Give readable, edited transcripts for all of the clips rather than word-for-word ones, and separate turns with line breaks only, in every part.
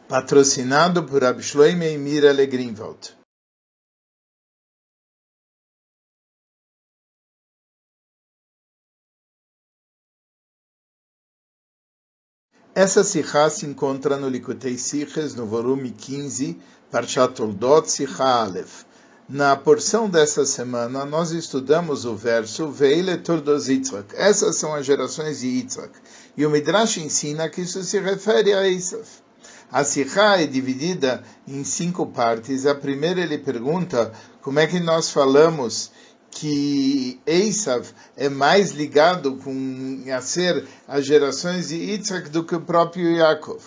patrocinado por Rabbi Shlomo e Mira Greenwald. Essa Sihá se encontra no Likutei Sichos, no volume 15, Parshat Toldot, Sihá Aleph. Na porção dessa semana, nós estudamos o verso Veile Tordos Yitzhak. Essas são as gerações de Yitzhak. E o Midrash ensina que isso se refere a Esav. A Sihá é dividida em 5 partes. A primeira ele pergunta como é que nós falamos que Esav é mais ligado a ser as gerações de Yitzhak do que o próprio Yaakov.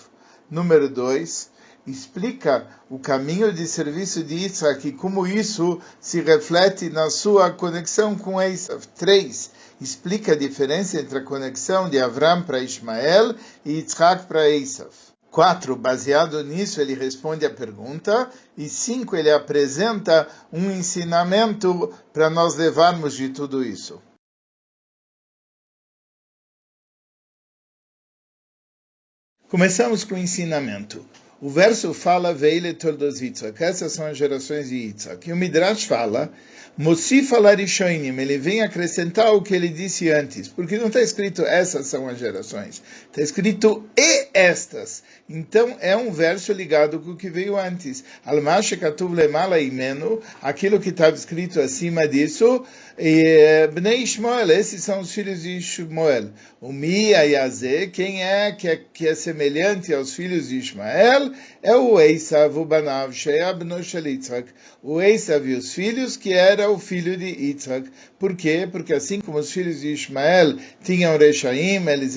Número 2, explica o caminho de serviço de Yitzhak e como isso se reflete na sua conexão com Esav. 3, explica a diferença entre a conexão de Avram para Ismael e Yitzhak para Esav. 4, baseado nisso, ele responde a pergunta. E 5, ele apresenta um ensinamento para nós levarmos de tudo isso. Começamos com o ensinamento. O verso fala, Veile Tordos Yitzhak, essas são as gerações de Yitzhak. E o Midrash fala, Mosif Alarishoinim, ele vem acrescentar o que ele disse antes, porque não está escrito essas são as gerações, está escrito e estas. Então é um verso ligado com o que veio antes. Almashe Katuv Lemala Imenu, aquilo que estava escrito acima disso, Bnei Ishmael, esses são os filhos de Ishmael. O Mi Ayazé, quem é que é semelhante aos filhos de Ishmael, é o Esav, o Banav, Shea Bno Shel Yitzhak. O Esav e os filhos, que era o filho de Yitzhak. Por quê? Porque assim como os filhos de Ishmael tinham Rechaim, eles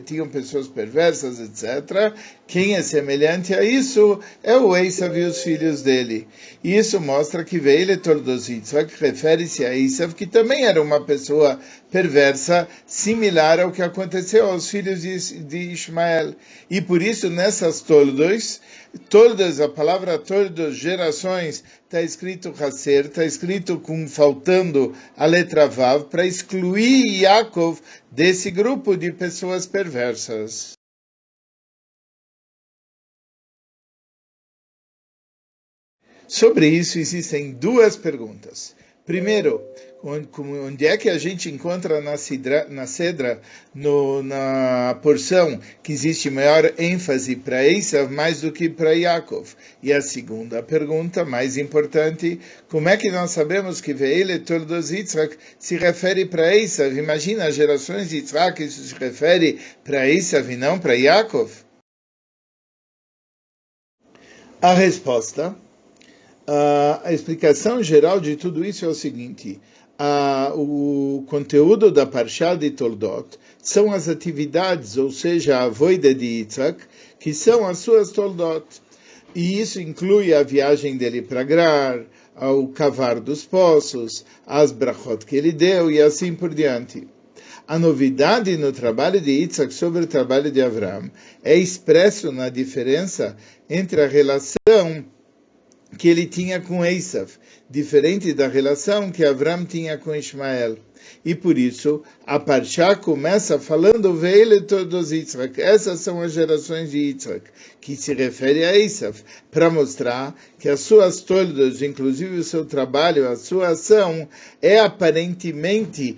tinham pessoas perversas, etc., quem é semelhante a isso é o Esav e os filhos dele. E isso mostra que Veile Tordos Yitzhak refere-se a Esav, que também era uma pessoa perversa, similar ao que aconteceu aos filhos de Ishmael. E por isso, nessas todas, a palavra todas, gerações, está escrito Hasser, está escrito faltando a letra Vav, para excluir Yaakov desse grupo de pessoas perversas. Sobre isso existem 2 perguntas. Primeiro, onde é que a gente encontra na Sedra, na porção, que existe maior ênfase para Esav mais do que para Yaakov? E a segunda pergunta, mais importante, como é que nós sabemos que Veile Tordos Yitzhak se refere para Esav? Imagina as gerações de Yitzhak, isso se refere para Esav e não para Yaakov? A resposta... A explicação geral de tudo isso é o seguinte: o conteúdo da Parshá de Toldot são as atividades, ou seja, a avoida de Yitzhak, que são as suas Toldot. E isso inclui a viagem dele para Grar, o cavar dos poços, as brachot que ele deu e assim por diante. A novidade no trabalho de Yitzhak sobre o trabalho de Avram é expresso na diferença entre a relação que ele tinha com Esav, diferente da relação que Avram tinha com Ismael. E por isso, a Parshá começa falando Veile Tordos Yitzhak. Essas são as gerações de Yitzhak, que se refere a Esav, para mostrar que as suas toldos, inclusive o seu trabalho, a sua ação, é aparentemente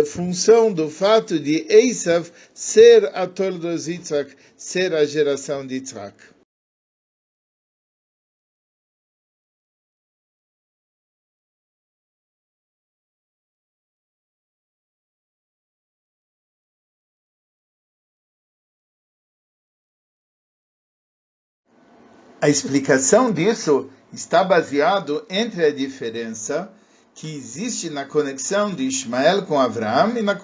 função do fato de Esav ser a Tordos Yitzhak, ser a geração de Yitzhak. A explicação disso está baseado entre a diferença que existe na conexão de Ismael com Avram e na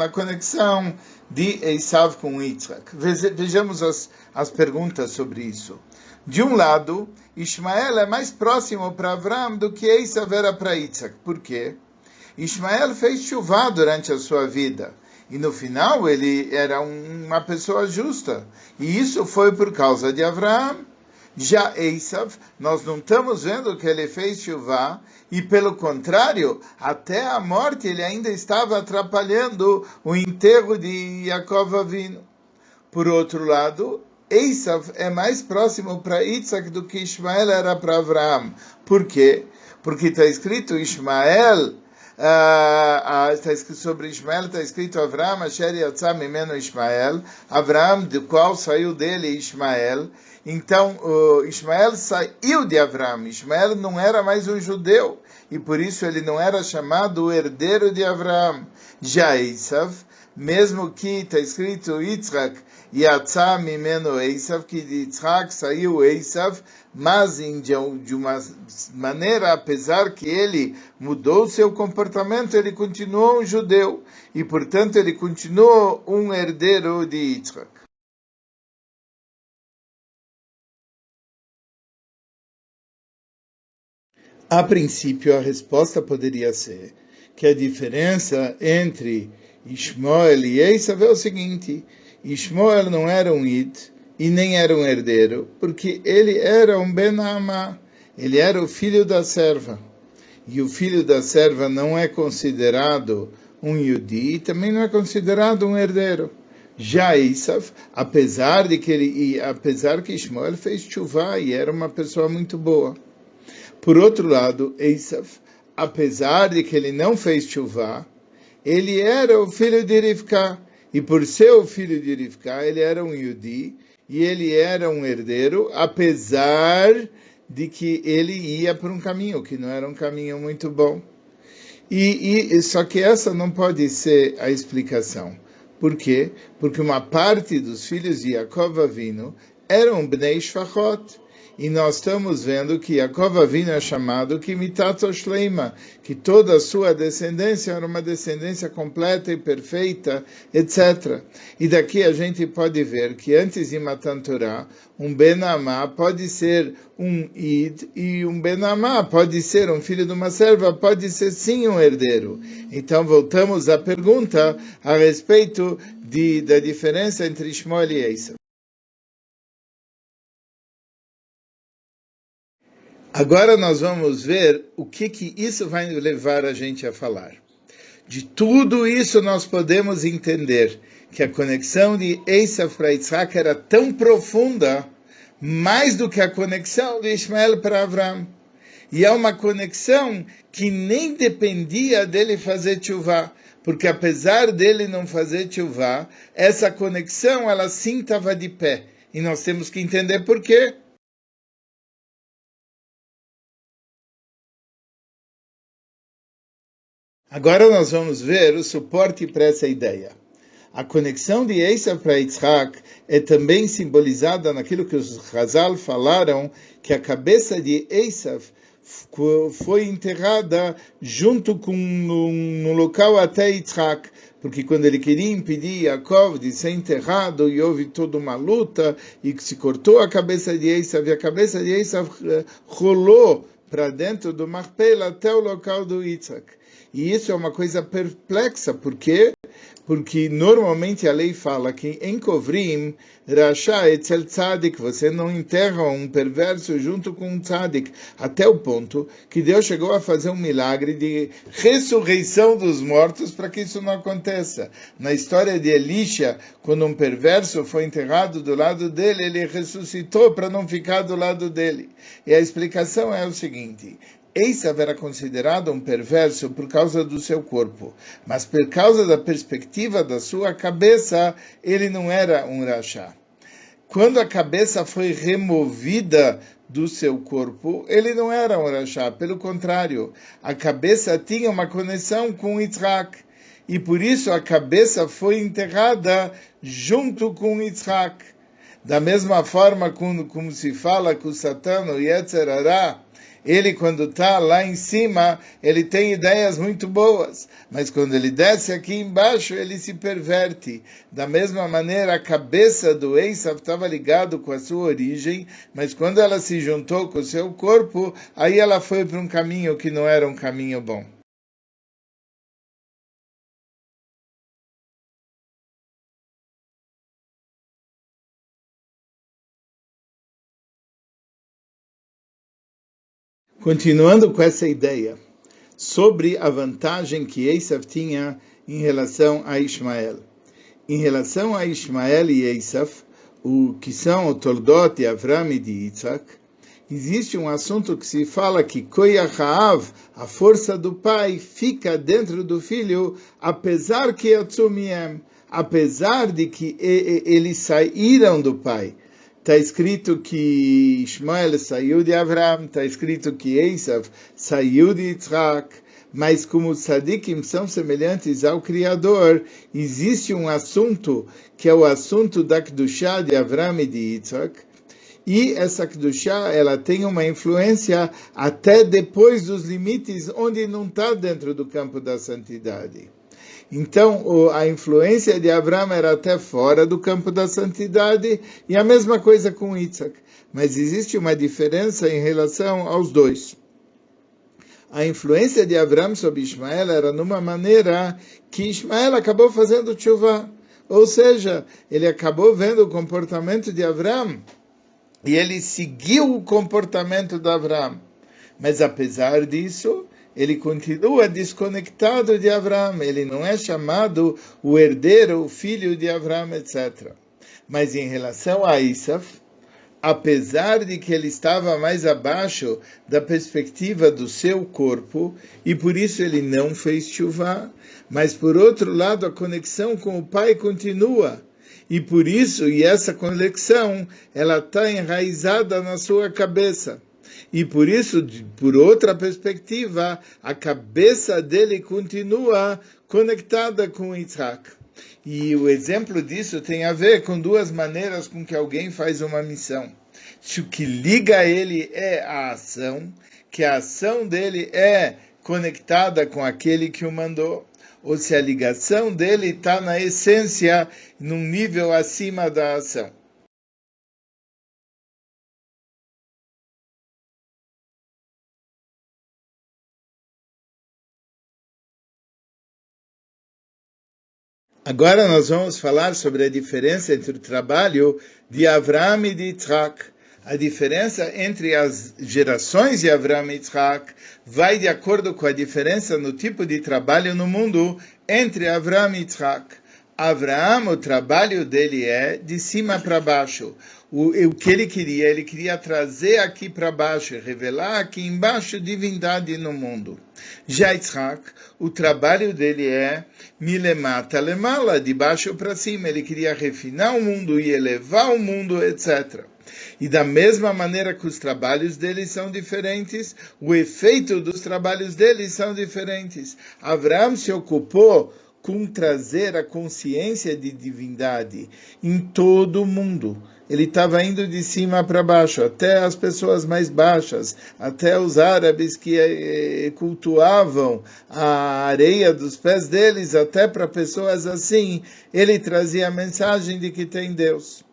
conexão de Esav com Yitzhak. Vejamos as perguntas sobre isso. De um lado, Ismael é mais próximo para Avram do que Esav era para Yitzhak. Por quê? Ismael fez chuvá durante a sua vida. E no final ele era uma pessoa justa. E isso foi por causa de Avram. Já Esav, nós não estamos vendo que ele fez chuvá, e pelo contrário, até a morte ele ainda estava atrapalhando o enterro de Yaakov Avinu. Por outro lado, Esav é mais próximo para Yitzhak do que Ismael era para Avraham. Por quê? Porque está escrito Ismael, está escrito sobre Ismael, está escrito Avraham, Asher Yatzah Mimeno Ismael, Avraham, do qual saiu dele Ismael. Então, Ismael saiu de Avraham. Ismael não era mais um judeu, e por isso ele não era chamado o herdeiro de Avraham. Já Esav, mesmo que está escrito Yitzhak, Yatzah Mimeno Esav, que de Yitzhak saiu Esav, mas de uma maneira, apesar que ele mudou seu comportamento, ele continuou um judeu, e portanto ele continuou um herdeiro de Yitzhak. A princípio, a resposta poderia ser que a diferença entre Ishmael e Esav é o seguinte: Ishmael não era um Id e nem era um herdeiro, porque ele era um Ben-Amá, ele era o filho da serva. E o filho da serva não é considerado um Yudi e também não é considerado um herdeiro. Já Esav, apesar que Ishmael fez chuvá e era uma pessoa muito boa. Por outro lado, Esav, apesar de que ele não fez chuvá, ele era o filho de Rivka, e por ser o filho de Rivka, ele era um Yudi, e ele era um herdeiro, apesar de que ele ia por um caminho, que não era um caminho muito bom. Só que essa não pode ser a explicação. Por quê? Porque uma parte dos filhos de Yaakov Avinu eram Bnei Shfachot. E nós estamos vendo que Yaakov Avinu é chamado Kimitato Shleima, que toda a sua descendência era uma descendência completa e perfeita, etc. E daqui a gente pode ver que antes de Matan Torah, um Ben-Amá pode ser um Id, e um Ben-Amá pode ser um filho de uma serva, pode ser sim um herdeiro. Então voltamos à pergunta a respeito da diferença entre Ishmael e Esav. Agora nós vamos ver o que isso vai levar a gente a falar. De tudo isso nós podemos entender que a conexão de Esav para Yitzhak era tão profunda, mais do que a conexão de Ismael para Avraham. E é uma conexão que nem dependia dele fazer tchuvá, porque apesar dele não fazer tchuvá, essa conexão ela sim estava de pé. E nós temos que entender por quê. Agora nós vamos ver o suporte para essa ideia. A conexão de Esav para Yitzhak é também simbolizada naquilo que os Chazal falaram, que a cabeça de Esav foi enterrada junto no local até Yitzhak, porque quando ele queria impedir Yaakov de ser enterrado, e houve toda uma luta, e se cortou a cabeça de Esav, e a cabeça de Esav rolou para dentro do Marpela até o local do Yitzhak. E isso é uma coisa perplexa, por quê? Porque normalmente a lei fala que em Kovrim, Rasha etzel tzadik, você não enterra um perverso junto com um tzadik, até o ponto que Deus chegou a fazer um milagre de ressurreição dos mortos para que isso não aconteça. Na história de Elisha, quando um perverso foi enterrado do lado dele, ele ressuscitou para não ficar do lado dele. E a explicação é o seguinte: Esav era considerado um perverso por causa do seu corpo, mas por causa da perspectiva da sua cabeça, ele não era um rachá. Quando a cabeça foi removida do seu corpo, ele não era um rachá, pelo contrário, a cabeça tinha uma conexão com Yitzhak, e por isso a cabeça foi enterrada junto com Yitzhak. Da mesma forma como se fala que o Satã, o Yetzer Hara, ele quando está lá em cima, ele tem ideias muito boas, mas quando ele desce aqui embaixo, ele se perverte. Da mesma maneira, a cabeça do Esav estava ligada com a sua origem, mas quando ela se juntou com o seu corpo, aí ela foi para um caminho que não era um caminho bom. Continuando com essa ideia sobre a vantagem que Esav tinha em relação a Ismael. Em relação a Ismael e Esav, o que são o Toldot de Avram e de Yitzhak, existe um assunto que se fala que Koyach Ha'av, a força do pai, fica dentro do filho, apesar que Yatsumiem, apesar de que eles saíram do pai. Está escrito que Ishmael saiu de Avram, está escrito que Esav saiu de Yitzhak, mas como os tzadikim são semelhantes ao Criador, existe um assunto que é o assunto da Kedushá de Avram e de Yitzhak, e essa Kedushá, ela tem uma influência até depois dos limites, onde não está dentro do campo da santidade. Então, a influência de Avram era até fora do campo da santidade, e a mesma coisa com Yitzhak. Mas existe uma diferença em relação aos dois. A influência de Avram sobre Ismael era numa maneira que Ismael acabou fazendo tshuva. Ou seja, ele acabou vendo o comportamento de Avram, e ele seguiu o comportamento de Avram. Mas apesar disso, ele continua desconectado de Avram. Ele não é chamado o herdeiro, o filho de Avram, etc. Mas em relação a Esav, apesar de que ele estava mais abaixo da perspectiva do seu corpo, e por isso ele não fez tshuva, mas por outro lado a conexão com o pai continua. E por isso, e essa conexão, ela está enraizada na sua cabeça. E por isso, por outra perspectiva, a cabeça dele continua conectada com Yitzhak. E o exemplo disso tem a ver com duas maneiras com que alguém faz uma missão. Se o que liga ele é a ação, que a ação dele é conectada com aquele que o mandou, ou se a ligação dele está na essência, num nível acima da ação. Agora nós vamos falar sobre a diferença entre o trabalho de Avram e de Yitzhak. A diferença entre as gerações de Avram e Yitzhak vai de acordo com a diferença no tipo de trabalho no mundo entre Avram e Yitzhak. Avram, o trabalho dele é de cima para baixo. O que ele queria trazer aqui para baixo, revelar aqui embaixo divindade no mundo. Já Yitzhak, o trabalho dele é milemata lemala, de baixo para cima. Ele queria refinar o mundo e elevar o mundo, etc. E da mesma maneira que os trabalhos deles são diferentes, o efeito dos trabalhos deles são diferentes. Avram se ocupou com trazer a consciência de divindade em todo o mundo. Ele estava indo de cima para baixo, até as pessoas mais baixas, até os árabes que cultuavam a areia dos pés deles, até para pessoas assim, ele trazia a mensagem de que tem Deus.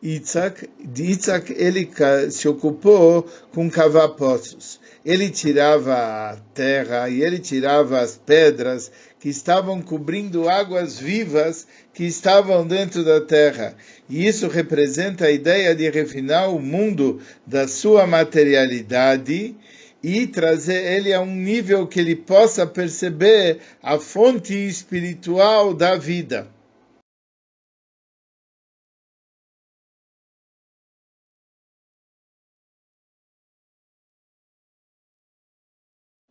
Yitzhak, ele se ocupou com cavar poços. Ele tirava a terra e ele tirava as pedras que estavam cobrindo águas vivas que estavam dentro da terra. E isso representa a ideia de refinar o mundo da sua materialidade e trazer ele a um nível que ele possa perceber a fonte espiritual da vida.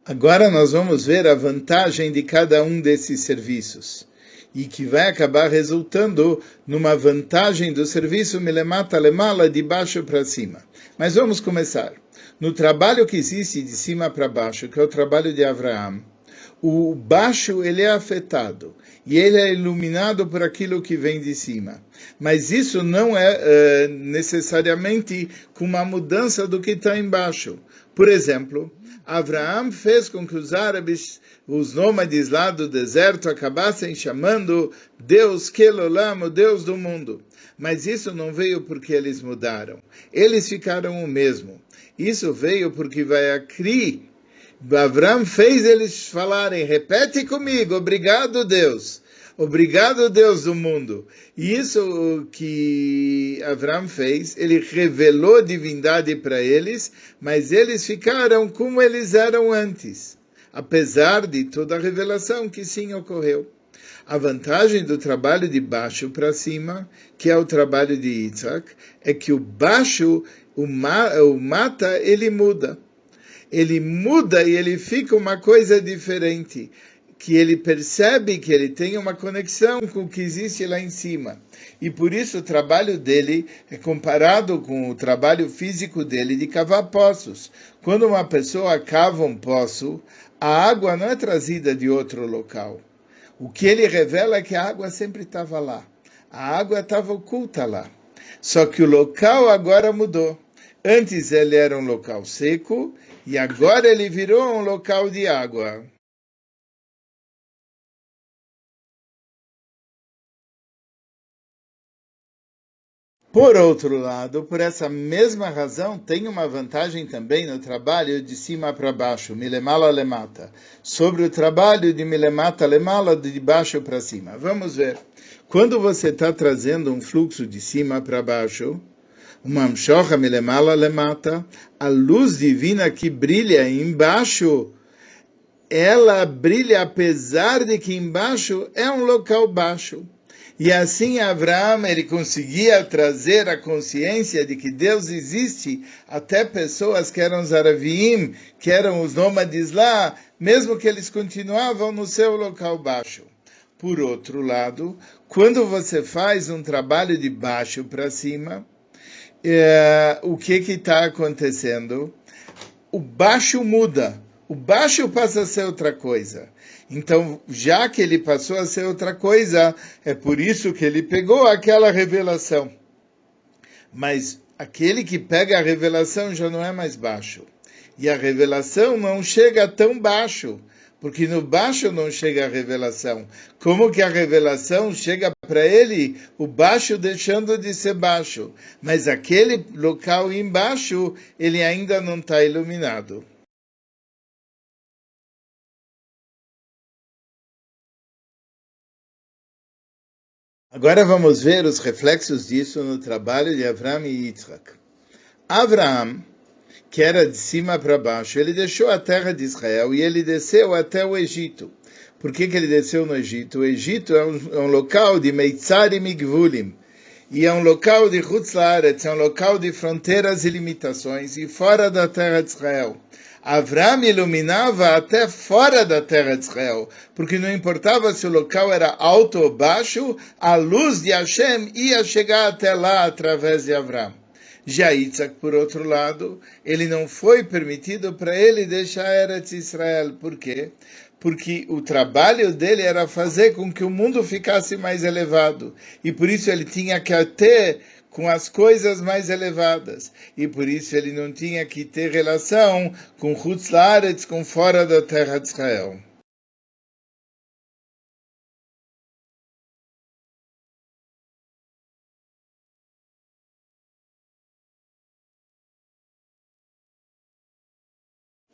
Agora nós vamos ver a vantagem de cada um desses serviços, e que vai acabar resultando numa vantagem do serviço milemata lemala, de baixo para cima. Mas vamos começar. No trabalho que existe de cima para baixo, que é o trabalho de Avraham, o baixo ele é afetado, e ele é iluminado por aquilo que vem de cima. Mas isso não é necessariamente com uma mudança do que está embaixo. Por exemplo, Avraham fez com que os árabes, os nômades lá do deserto, acabassem chamando Deus Kelolam, o Deus do mundo. Mas isso não veio porque eles mudaram. Eles ficaram o mesmo. Isso veio porque Vayakri, Avraham fez eles falarem, repete comigo, obrigado Deus. Obrigado, Deus do mundo. E isso que Avraham fez, ele revelou divindade para eles, mas eles ficaram como eles eram antes, apesar de toda a revelação que sim ocorreu. A vantagem do trabalho de baixo para cima, que é o trabalho de Yitzhak, é que o baixo, o mata, ele muda. Ele muda e ele fica uma coisa diferente, que ele percebe que ele tem uma conexão com o que existe lá em cima. E por isso o trabalho dele é comparado com o trabalho físico dele de cavar poços. Quando uma pessoa cava um poço, a água não é trazida de outro local. O que ele revela é que a água sempre estava lá. A água estava oculta lá. Só que o local agora mudou. Antes ele era um local seco e agora ele virou um local de água. Por outro lado, por essa mesma razão, tem uma vantagem também no trabalho de cima para baixo, milemala lemata, sobre o trabalho de milemata lemala, de baixo para cima. Vamos ver. Quando você está trazendo um fluxo de cima para baixo, uma amshocha milemala lemata, a luz divina que brilha embaixo, ela brilha apesar de que embaixo é um local baixo. E assim Avraham, ele conseguia trazer a consciência de que Deus existe até pessoas que eram os Aravim, que eram os nômades lá, mesmo que eles continuavam no seu local baixo. Por outro lado, quando você faz um trabalho de baixo para cima, o que está acontecendo? O baixo muda. O baixo passa a ser outra coisa. Então, já que ele passou a ser outra coisa, é por isso que ele pegou aquela revelação. Mas aquele que pega a revelação já não é mais baixo. E a revelação não chega tão baixo, porque no baixo não chega a revelação. Como que a revelação chega para ele, o baixo deixando de ser baixo? Mas aquele local embaixo, ele ainda não está iluminado. Agora vamos ver os reflexos disso no trabalho de Avraham e Yitzhak. Avraham, que era de cima para baixo, ele deixou a terra de Israel e ele desceu até o Egito. Por que ele desceu no Egito? O Egito é um local de Meitzarim e Gvulim. E é um local de Chutz Laaretz, é um local de fronteiras e limitações, e fora da terra de Israel. Avraham iluminava até fora da terra de Israel, porque não importava se o local era alto ou baixo, a luz de Hashem ia chegar até lá através de Avraham. Já Yitzhak, por outro lado, ele não foi permitido para ele deixar Eretz Israel. Por quê? Porque o trabalho dele era fazer com que o mundo ficasse mais elevado. E por isso ele tinha que ter com as coisas mais elevadas. E por isso ele não tinha que ter relação com Chutz Laaretz, com fora da terra de Israel.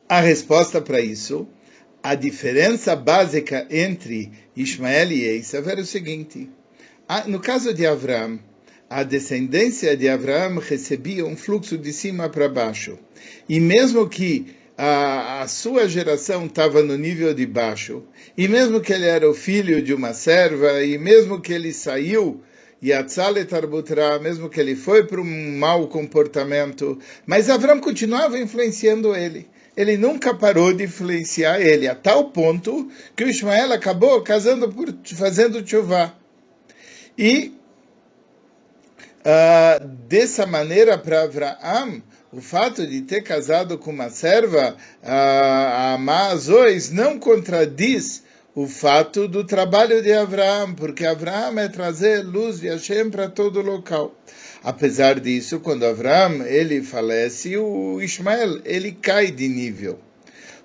A resposta para isso, a diferença básica entre Ismael e Esav era o seguinte. No caso de Avraham, a descendência de Avraham recebia um fluxo de cima para baixo. E mesmo que a sua geração estava no nível de baixo, e mesmo que ele era o filho de uma serva, e mesmo que ele saiu, mesmo que ele foi para um mau comportamento, mas Avraham continuava influenciando ele. Ele nunca parou de influenciar ele, a tal ponto que o Ismael acabou fazendo tchuvá. E dessa maneira, para Avraham, o fato de ter casado com uma serva, a Amazois, não contradiz o fato do trabalho de Avraham, porque Avraham é trazer luz de Hashem para todo local. Apesar disso, quando Avraham ele falece, o Ismael ele cai de nível.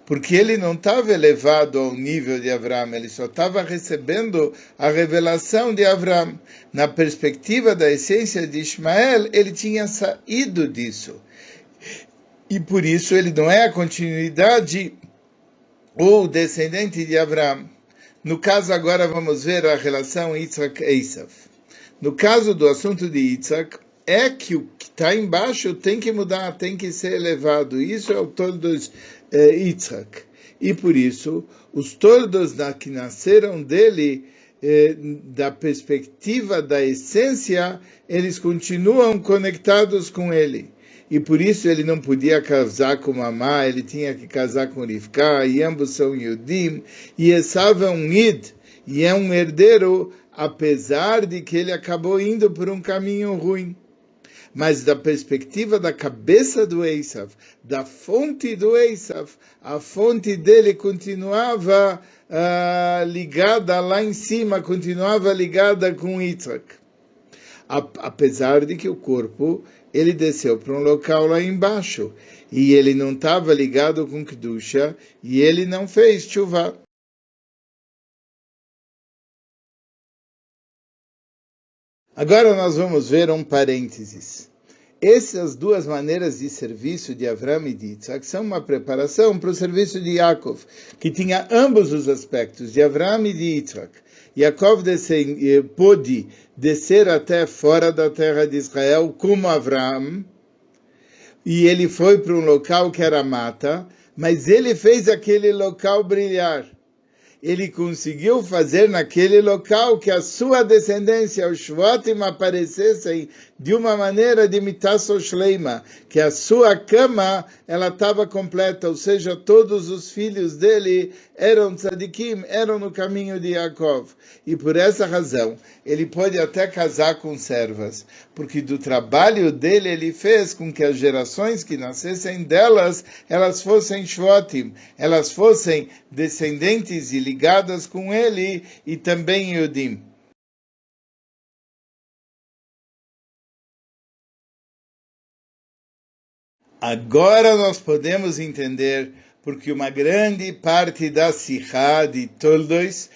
Porque ele não estava elevado ao nível de Avraham, ele só estava recebendo a revelação de Avraham. Na perspectiva da essência de Ismael, ele tinha saído disso. E por isso ele não é a continuidade ou descendente de Avraham. No caso agora vamos ver a relação Yitzhak e Esav. No caso do assunto de Yitzhak, é que o que está embaixo tem que mudar, tem que ser elevado. Isso é o Toldos Yitzhak. E por isso, os Toldos que nasceram dele da perspectiva da essência, eles continuam conectados com ele. E por isso ele não podia casar com Mamá, ele tinha que casar com Rivka, e ambos são Yudim, e Esav é um Id, e é um herdeiro, apesar de que ele acabou indo por um caminho ruim. Mas da perspectiva da cabeça do Esav, da fonte do Esav, a fonte dele continuava ligada lá em cima, continuava ligada com Yitzhak. Apesar de que o corpo, ele desceu para um local lá embaixo, e ele não estava ligado com Kedusha, e ele não fez Teshuvah. Agora nós vamos ver um parênteses. Essas duas maneiras de serviço de Avram e de Yitzhak são uma preparação para o serviço de Yaakov, que tinha ambos os aspectos, de Avram e de Yitzhak. Yaakov pôde descer até fora da terra de Israel como Avram, e ele foi para um local que era mata, mas ele fez aquele local brilhar. Ele conseguiu fazer naquele local que a sua descendência, os Shvatim, aparecessem de uma maneira de mitasso shleima, que a sua cama ela estava completa, ou seja, todos os filhos dele eram tzadikim, eram no caminho de Yaakov. E por essa razão, ele pode até casar com servas, porque do trabalho dele ele fez com que as gerações que nascessem delas, elas fossem Shvatim, elas fossem descendentes e ligadas com ele, e também Yudim. Agora nós podemos entender porque uma grande parte da Sikha de Toldos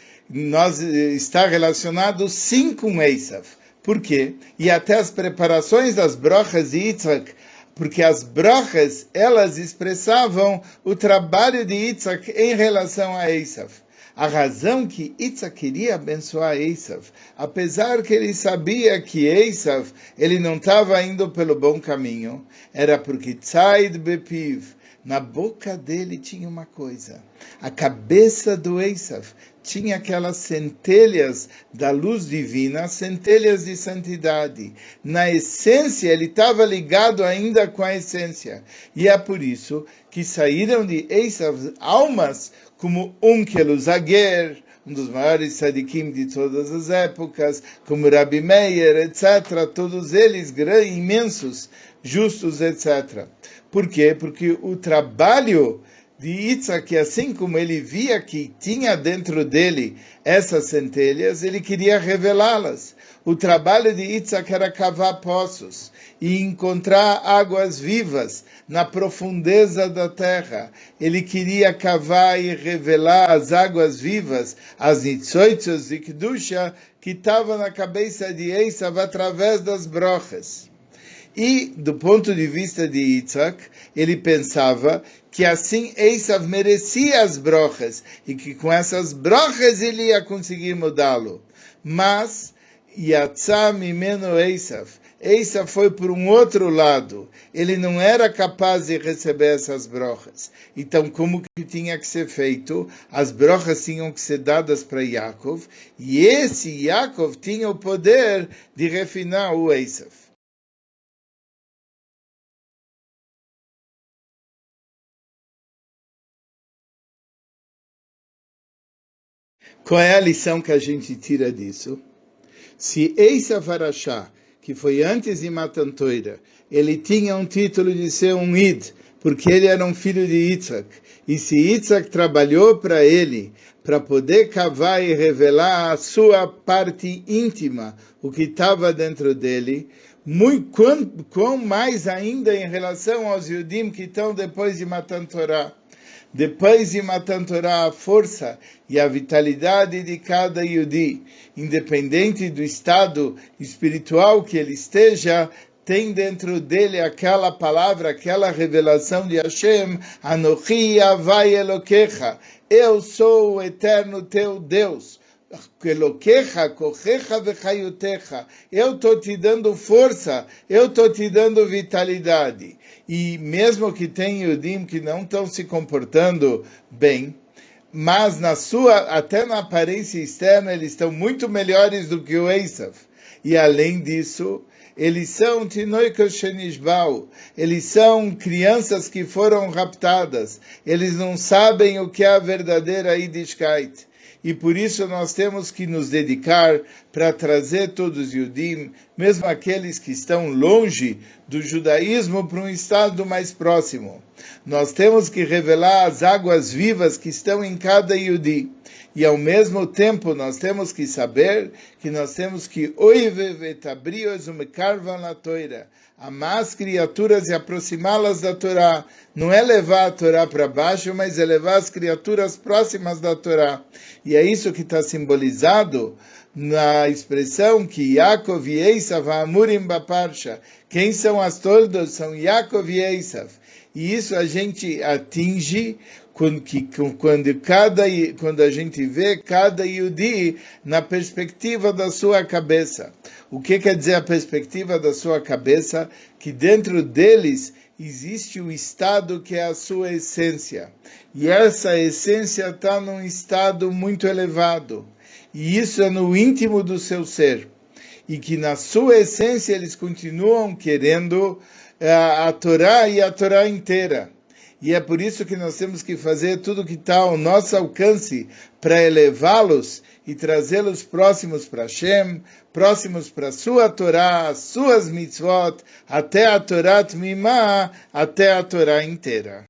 está relacionado sim com Esav. Por quê? E até as preparações das brochas de Yitzhak, porque as brochas, elas expressavam o trabalho de Yitzhak em relação a Esav. A razão que Yitzhak queria abençoar Esav, apesar que ele sabia que Esav ele não estava indo pelo bom caminho, era porque Tzaid Bepiv, na boca dele tinha uma coisa. A cabeça do Esav tinha aquelas centelhas da luz divina, centelhas de santidade. Na essência, ele estava ligado ainda com a essência. E é por isso que saíram de Esav almas como Unkel Zager, um dos maiores tzadikim de todas as épocas, como Rabbi Meir, etc., todos eles imensos, justos, etc. Por quê? Porque o trabalho de Yitzhak, assim como ele via que tinha dentro dele essas centelhas, ele queria revelá-las. O trabalho de Yitzhak era cavar poços e encontrar águas vivas na profundeza da terra. Ele queria cavar e revelar as águas vivas, as nitzoitzos de Kedusha, que estavam na cabeça de Esav através das brochas. E, do ponto de vista de Yitzhak, ele pensava que assim Esav merecia as brochas, e que com essas brochas ele ia conseguir mudá-lo. Mas, Yatzá mimeno Esav, Esav foi por um outro lado, ele não era capaz de receber essas brochas. Então, como que tinha que ser feito? As brochas tinham que ser dadas para Yaakov, e esse Yaakov tinha o poder de refinar o Esav. Qual é a lição que a gente tira disso? Se Esav Arashá, que foi antes de Matan Torah, ele tinha um título de ser um Id, porque ele era um filho de Yitzhak, e se Yitzhak trabalhou para ele, para poder cavar e revelar a sua parte íntima, o que estava dentro dele, quão mais ainda em relação aos Yudim que estão depois de Matan Torah. Depois de Matan Torah, a força e a vitalidade de cada Yudi, independente do estado espiritual que ele esteja, tem dentro dele aquela palavra, aquela revelação de Hashem, Anochi Havai Elokecha, eu sou o eterno teu Deus. Elokecha, Kochecha Vechayutecha, eu estou te dando força, eu estou te dando vitalidade. E mesmo que tenha Yudim que não estão se comportando bem, mas até na aparência externa, eles estão muito melhores do que o Esav. E além disso, eles são tinoikos shenishbau, eles são crianças que foram raptadas, eles não sabem o que é a verdadeira Yiddishkeit. E por isso nós temos que nos dedicar para trazer todos os Yudim, mesmo aqueles que estão longe do judaísmo, para um estado mais próximo. Nós temos que revelar as águas vivas que estão em cada Yudi. E ao mesmo tempo nós temos que saber que nós temos que amar as criaturas e aproximá-las da Torá. Não é levar a Torá para baixo, mas é levar as criaturas próximas da Torá. E é isso que está simbolizado na expressão que Yaakov e Esav amurim baparsha. Quem são as toldos? São Yaakov e Esav. E isso a gente atinge quando a gente vê cada Yudi na perspectiva da sua cabeça. O que quer dizer a perspectiva da sua cabeça? Que dentro deles existe o estado que é a sua essência. E essa essência está num estado muito elevado. E isso é no íntimo do seu ser. E que na sua essência eles continuam querendo a Torá e a Torá inteira. E é por isso que nós temos que fazer tudo que está ao nosso alcance para elevá-los e trazê-los próximos para Hashem, próximos para a sua Torá, as suas mitzvot, até a Torá Tmimá, até a Torá inteira.